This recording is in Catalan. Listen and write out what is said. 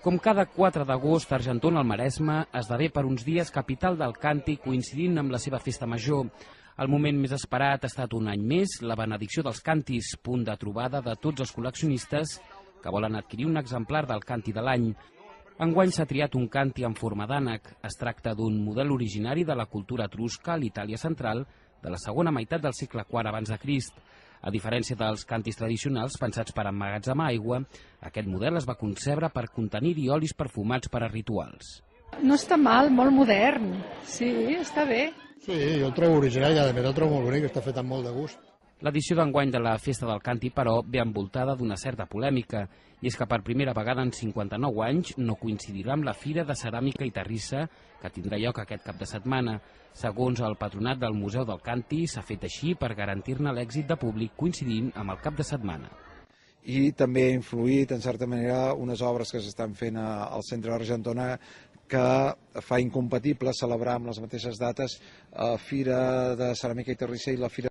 Com cada 4 d'agost, Argentona al Maresme esdevé per uns dies capital del càntic coincidint amb la seva festa major. El moment més esperat ha estat un any més la benedicció dels càntirs, punt de trobada de tots els col·leccionistes que volen adquirir un exemplar del càntir de l'any. Enguany s'ha triat un càntir en forma d'ànec. Es tracta d'un model originari de la cultura etrusca a l'Itàlia central de la segona meitat del segle IV abans de Crist. A diferència dels càntirs tradicionals pensats per emmagatzemar aigua, aquest model es va concebre per contenir-hi olis perfumats per a rituals. No està mal, molt modern. Sí, està bé. Sí, jo el trobo original i a més el trobo molt bonic, està fet amb molt de gust. L'edició d'enguany de la Festa del Càntir, però, ve envoltada d'una certa polèmica, i és que per primera vegada en 59 anys no coincidirà amb la Fira de Ceràmica i Terrissa que tindrà lloc aquest cap de setmana. Segons el patronat del Museu del Càntir, s'ha fet així per garantir-ne l'èxit de públic coincidint amb el cap de setmana. I també ha influït, en certa manera, unes obres que s'estan fent al centre d'Argentona que fa incompatible celebrar amb les mateixes dates Fira de Ceràmica i Terrissa i la Fira